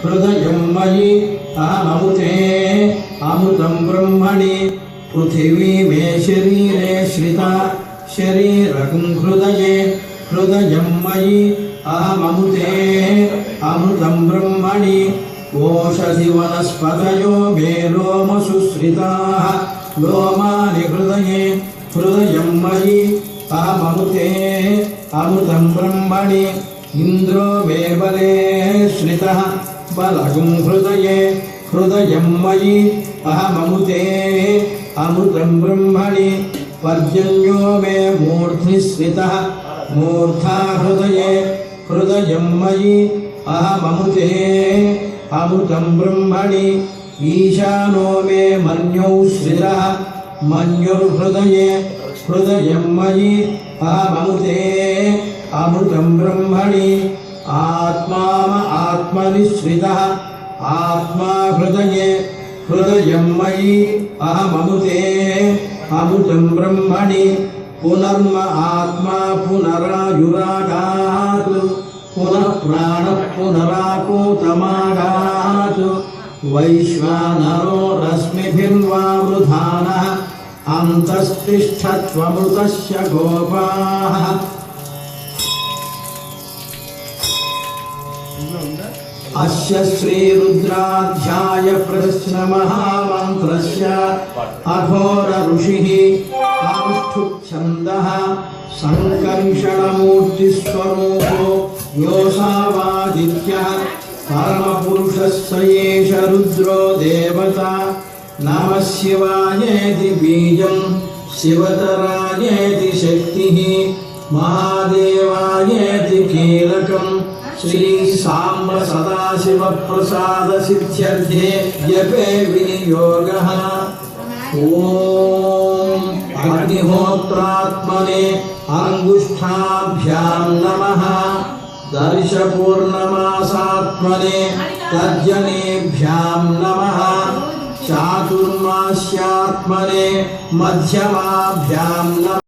हृदयं मयि अहममुते अमृतं ब्रह्मणि पृथिवी मे शरीरे श्रिता शरीरकं हृदये हृदयं मयि अहममुते अमृतं ब्रह्मणि ओषधि वनस्पतयो मे लोमसुश्रिताः लोमानि हृदये हृदयं मयि अहममुते अमृतं ब्रह्मणि इन्द्रो मे बले श्रितः बलगं हृदये हृदयं मयि अहममुते अमृतं ब्रह्मणि पर्जन्यो मे मूर्ध्नि स्थितः मूर्धा हृदये हृदयं मयि अहममुते अमृतं ब्रह्मणि ईशानो मे मन्यौ श्रितः मन्युर्हृदये हृदयं मयि अहममुते अमृतं ब्रह्मणि आत्मनि श्रितः आत्मा हृदये हृदयं मयि अहममुते अमृतं ब्रह्मणि पुनर्म आत्मा पुनरायुरागात् पुनः प्राणः पुनराकूतमागात् वैश्वानरो रश्मिभिर्वावृधानः अन्तस्तिष्ठत्वमृतस्य गोपाः अस्य श्रीरुद्राध्याय प्रश्नमहामन्त्रस्य अघोर ऋषिः अनुष्ठुप्छन्दः संकर्षणमूर्तिस्वरूपो योऽसावादित्यः परमपुरुषः स एष रुद्रो देवता नमः शिवायेति बीजं शिवतरायेति शक्तिः महादेवायेति कीलकम् श्री सांब सदाशिव प्रसाद सिद्ध्यर्थे जपे विनियोगः ओम अग्निहोत्रात्मने अंगुष्ठाभ्यां नमः दर्शपूर्णमासात्मने तर्जनेभ्यां नमः चातुर्मास्यात्मने मध्यमाभ्यां नमः।